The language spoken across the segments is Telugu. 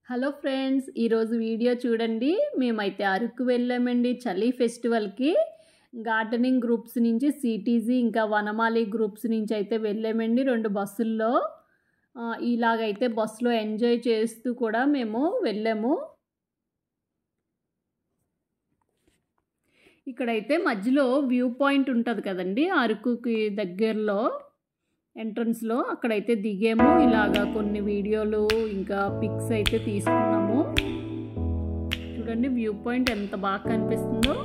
హలో ఫ్రెండ్స్, ఈరోజు వీడియో చూడండి. మేమైతే అరకు వెళ్ళామండి చలి ఫెస్టివల్కి. గార్డెనింగ్ గ్రూప్స్ నుంచి సిటీజీ ఇంకా వనమాలి గ్రూప్స్ నుంచి అయితే వెళ్ళామండి 2 బస్సుల్లో. ఇలాగైతే బస్సులో ఎంజాయ్ చేస్తూ కూడా మేము వెళ్ళాము. ఇక్కడైతే మధ్యలో వ్యూ పాయింట్ ఉంటుంది కదండి, అరకుకి దగ్గరలో ఎంట్రన్స్లో అక్కడైతే దిగాము. ఇలాగా కొన్ని వీడియోలు ఇంకా పిక్స్ అయితే తీసుకున్నాము. చూడండి వ్యూ పాయింట్ ఎంత బాగా కనిపిస్తుందో.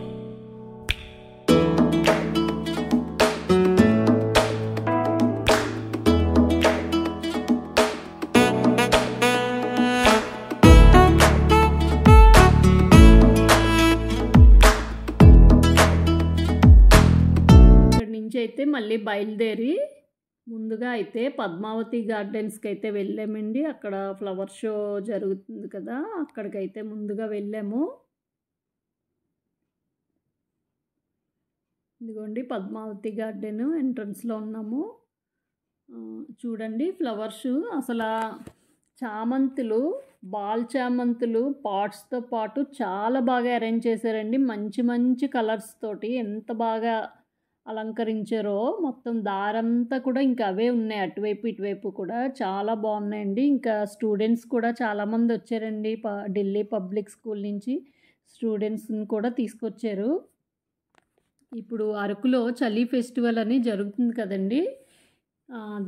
ఇక్కడి నుంచి అయితే మళ్ళీ బయలుదేరి ముందుగా అయితే పద్మావతి గార్డెన్స్కి అయితే వెళ్ళామండి. అక్కడ ఫ్లవర్ షో జరుగుతుంది కదా, అక్కడికైతే ముందుగా వెళ్ళాము. ఇదిగోండి పద్మావతి గార్డెన్ ఎంట్రన్స్లో ఉన్నాము. చూడండి ఫ్లవర్స్ అసలు చామంతులు, బాల్ చామంతులు పాట్స్తో పాటు చాలా బాగా అరేంజ్ చేశారండి. మంచి మంచి కలర్స్ తోటి ఎంత బాగా అలంకరించారో. మొత్తం దారంతా కూడా ఇంకా అవే ఉన్నాయి, అటువైపు ఇటువైపు కూడా చాలా బాగున్నాయండి. ఇంకా స్టూడెంట్స్ కూడా చాలామంది వచ్చారండి. ఢిల్లీ పబ్లిక్ స్కూల్ నుంచి స్టూడెంట్స్ని కూడా తీసుకొచ్చారు. ఇప్పుడు అరకులో చలి ఫెస్టివల్ అని జరుగుతుంది కదండి,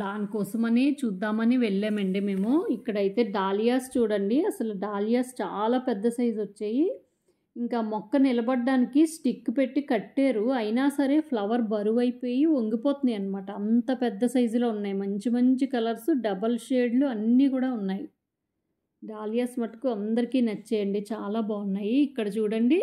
దానికోసమని చూద్దామని వెళ్ళామండి మేము. ఇక్కడైతే డాలియాస్ చూడండి, అసలు డాలియాస్ చాలా పెద్ద సైజు వచ్చాయి. ఇంకా మొక్క నిలబడడానికి స్టిక్ పెట్టి కట్టారు, అయినా సరే ఫ్లవర్ బరువు అయిపోయి వంగిపోతున్నాయి అన్నమాట. అంత పెద్ద సైజులో ఉన్నాయి. మంచి మంచి కలర్స్, డబల్ షేడ్లు అన్నీ కూడా ఉన్నాయి. డాలియాస్ మటుకు అందరికీ నచ్చేయండి, చాలా బాగున్నాయి. ఇక్కడ చూడండి,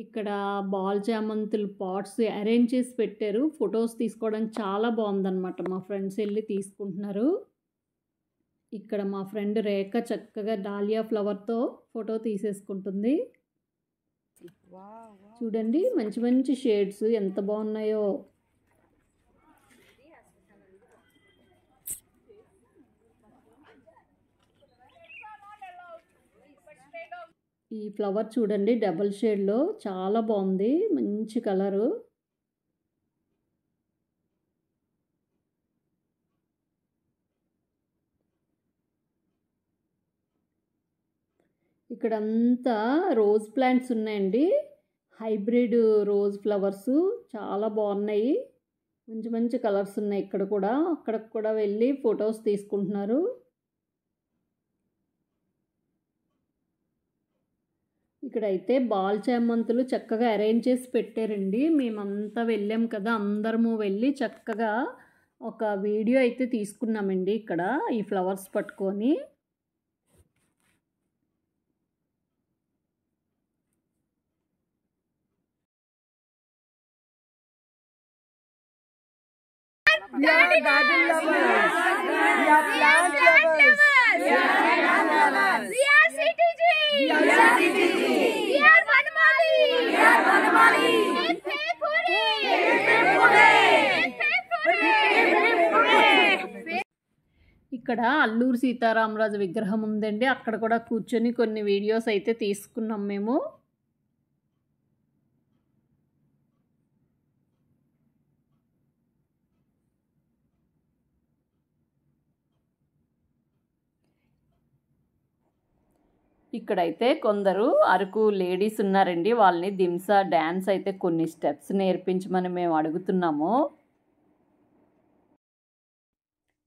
ఇక్కడ బాల్ చామంతులు పాట్స్ అరేంజ్ చేసి పెట్టారు. ఫొటోస్ తీసుకోవడానికి చాలా బాగుందన్నమాట. మా ఫ్రెండ్స్ వెళ్ళి తీసుకుంటున్నారు. ఇక్కడ మా ఫ్రెండ్ రేఖ చక్కగా డాలియా ఫ్లవర్తో ఫోటో తీసేసుకుంటుంది. చూడండి మంచి మంచి షేడ్స్ ఎంత బాగున్నాయో. ఈ ఫ్లవర్ చూడండి డబల్ షేడ్లో చాలా బాగుంది, మంచి కలరు. ఇక్కడంతా రోజ్ ప్లాంట్స్ ఉన్నాయండి, హైబ్రిడ్ రోజ్ ఫ్లవర్స్ చాలా బాగున్నాయి. మంచి మంచి కలర్స్ ఉన్నాయి ఇక్కడ కూడా. అక్కడికి కూడా వెళ్ళి ఫొటోస్ తీసుకుంటున్నారు. ఇక్కడైతే బాల్ చామంతులు చక్కగా అరేంజ్ చేసి పెట్టారండి. మేమంతా వెళ్ళాం కదా, అందరము వెళ్ళి చక్కగా ఒక వీడియో అయితే తీసుకున్నామండి ఇక్కడ ఈ ఫ్లవర్స్ పట్టుకొని. We are garden lovers. We are plant lovers. We are CTG. We are CTG. We are Vanamali. We are Vanamali. Hip hip hooray. Hip hip hooray. Hip hip hooray. ఇక్కడ అల్లూరు సీతారామరాజు విగ్రహం ఉందండి, అక్కడ కూడా కూర్చొని కొన్ని వీడియోస్ అయితే తీసుకున్నాం మేము. ఇక్కడైతే కొందరు అరకు లేడీస్ ఉన్నారండి, వాళ్ళని దింసా డ్యాన్స్ అయితే కొన్ని స్టెప్స్ నేర్పించమని మేము అడుగుతున్నాము.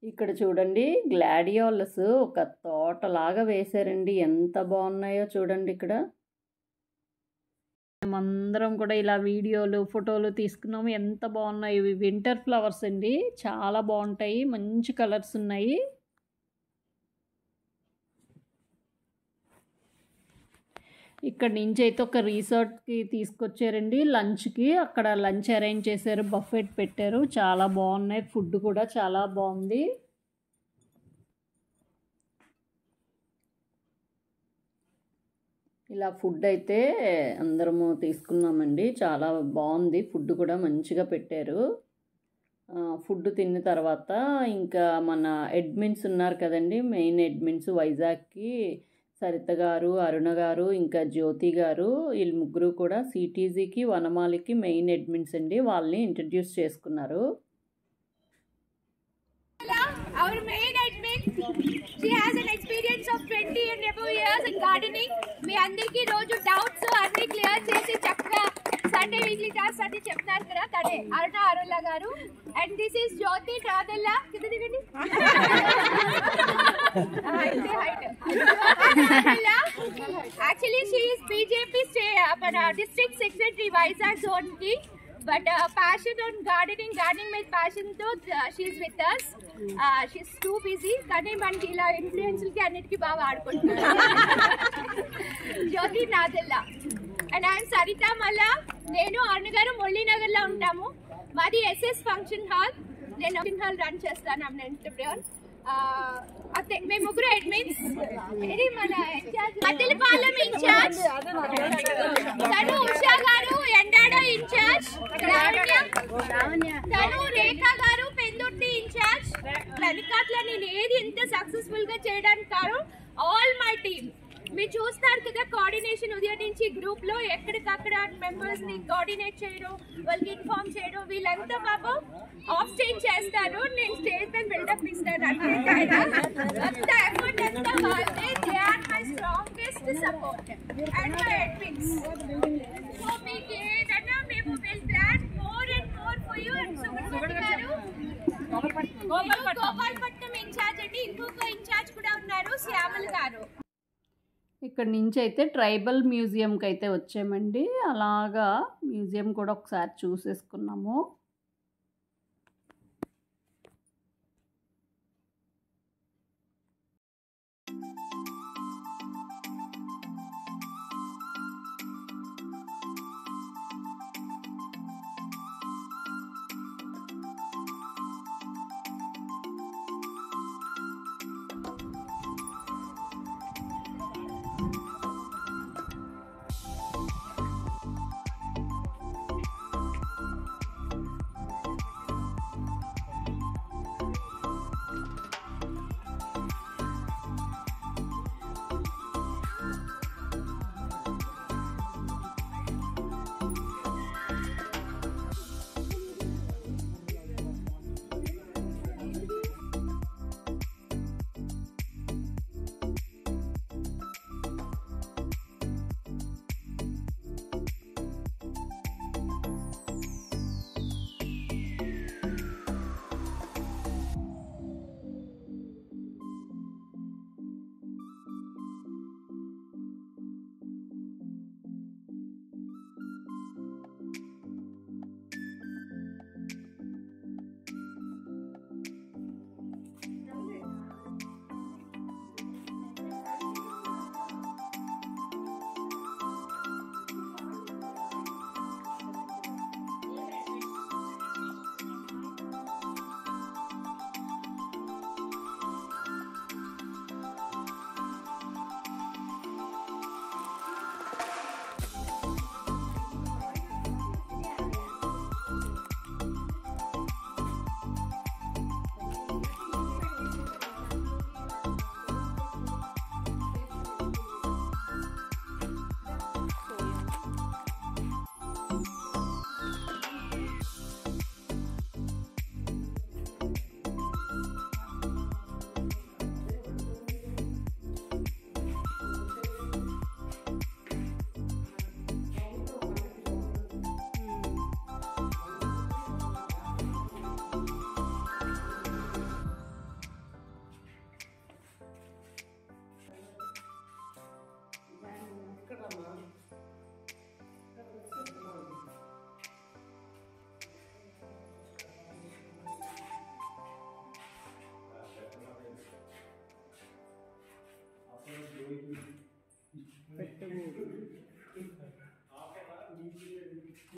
ఇక్కడ చూడండి గ్లాడియోలస్ ఒక తోటలాగా వేశారండి, ఎంత బాగున్నాయో చూడండి. ఇక్కడ మేమందరం కూడా ఇలా వీడియోలు ఫోటోలు తీసుకున్నాము, ఎంత బాగున్నాయి. ఇవి వింటర్ ఫ్లవర్స్ అండి, చాలా బాగుంటాయి, మంచి కలర్స్ ఉన్నాయి. ఇక్కడ నుంచి అయితే ఒక రిసార్ట్కి తీసుకొచ్చారండి లంచ్కి. అక్కడ లంచ్ అరేంజ్ చేశారు, బఫెట్ పెట్టారు, చాలా బాగున్నాయి. ఫుడ్ కూడా చాలా బాగుంది. ఇలా ఫుడ్ అయితే అందరము తీసుకున్నామండి, చాలా బాగుంది. ఫుడ్ కూడా మంచిగా పెట్టారు. ఫుడ్ తిన్న తర్వాత ఇంకా మన అడ్మిన్స్ ఉన్నారు కదండి, మెయిన్ అడ్మిన్స్ వైజాగ్కి సరిత గారు, అరుణ గారు, ఇంకా జ్యోతి గారు వీళ్ళు ముగ్గురు కూడా సిటీజీకి, వనమాలికి మెయిన్ అడ్మిన్స్ అండి. వాళ్ళని ఇంట్రడ్యూస్ చేసుకున్నారు. Our main admin, she has an experience of 20 and above years in gardening. మీ అందరికీ రోజు డౌట్స్ అన్ని క్లియర్ చేసి చక్కగా సండే వీక్లీ క్లాస్ అన్ని చెప్తారు కదా, తనే అరుణ గారు. అండ్ దిస్ ఈస్ జ్యోతి ట్రాదల్లా. కింద దిగండి. Actually she is BJP district secretary Vizag zone కి. But passion on gardening with passion to she's with us. She's too busy. కానీ మనకి ఇలా ఇన్ఫ్లుయెన్సర్ కి అన్నిటికీ బాగా ఆడుకుంటున్నారు. జ్యోతి నాదెల్లా. అండ్ ఐఎమ్ సరిత మల్లా. నేను అరుణ గారు మురళీనగర్ లో ఉంటాము. మాది ఎస్ఎస్ ఫంక్షన్ హాల్. నేను ఫంక్షన్ హాల్ రన్ చేస్తాను. I'm entrepreneur. అంతే మేము ముగ్గురు అడ్మిన్స్. ఇది మన మద్దెలపాలెం ఇన్ఛార్జ్ తను, ఉషా గారు ఎండాడ ఇన్ఛార్జ్, తను రేఖా గారు పెందుర్తి ఇన్ఛార్జ్. వెనకాట్ల నేను ఏది ఇంత సక్సెస్ఫుల్ గా చేయడానికి కారణం ఆల్ మై టీమ్. మీరు చూస్తారు కదా కోఆర్డినేషన్ ఉదయం నుంచి గ్రూప్ లో ఎక్కడికక్కడ మెంబర్స్ ని కోఆర్డినేట్ చేయడం, వాళ్ళకి ఇన్ఫార్మ్ చేయడం, వీళ్ళంతా పాపం ఆఫ్ స్టేజ్ చేస్తారు. నేను స్టేజ్ మీద బిల్డప్ ఇస్తాను. అంత ఎఫర్ట్ అంతా వాళ్ళే. They are my strongest support and my admins. So మీకు ఏదన్నా మేము will plan more and more for you. And Subrahmanya garu Gopalapatnam incharge అండి. ఇంకొక ఇన్ఛార్జ్ కూడా ఉన్నారు, శ్యామల్ గారు. ఇక్కడ నుంచి అయితే ట్రైబల్ మ్యూజియంకి అయితే వచ్చామండి. అలాగా మ్యూజియం కూడా ఒకసారి చూసేసుకున్నాము.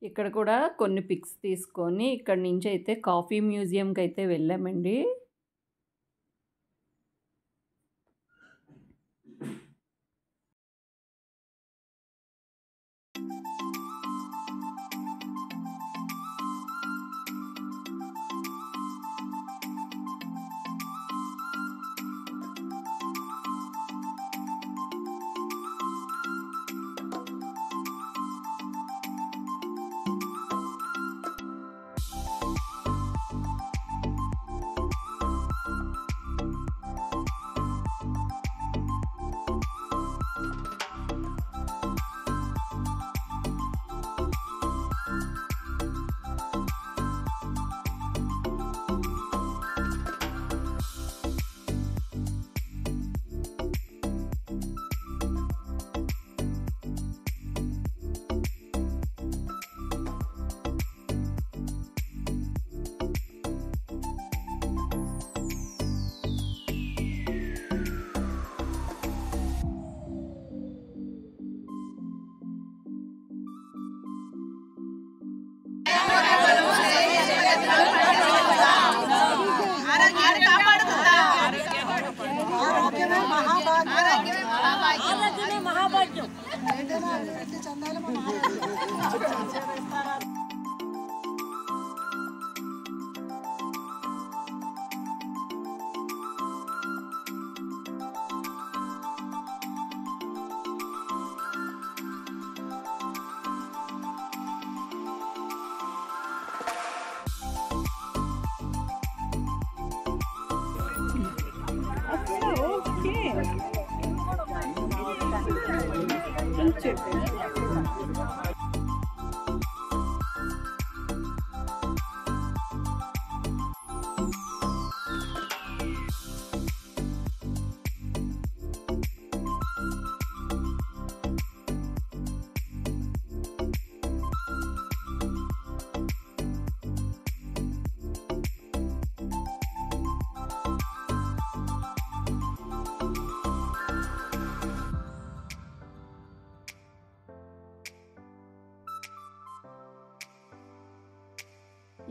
ఇక్కడ కూడా కొన్ని పిక్స్ తీసుకొని ఇక్కడ నుంచి అయితే కాఫీ మ్యూజియంకి అయితే వెళ్ళామండి.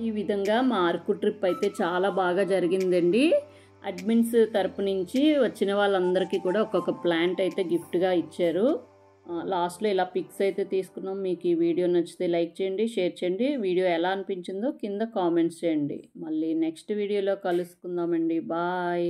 ఈ విధంగా మా అరకు ట్రిప్ అయితే చాలా బాగా జరిగిందండి. అడ్మిన్స్ తరపు నుంచి వచ్చిన వాళ్ళందరికీ కూడా ఒక్కొక్క ప్లాంట్ అయితే గిఫ్ట్గా ఇచ్చారు. లాస్ట్లో ఇలా పిక్స్ అయితే తీసుకున్నాం. మీకు ఈ వీడియో నచ్చితే లైక్ చేయండి, షేర్ చేయండి. వీడియో ఎలా అనిపించిందో కింద కామెంట్స్ చేయండి. మళ్ళీ నెక్స్ట్ వీడియోలో కలుసుకుందామండి. బాయ్.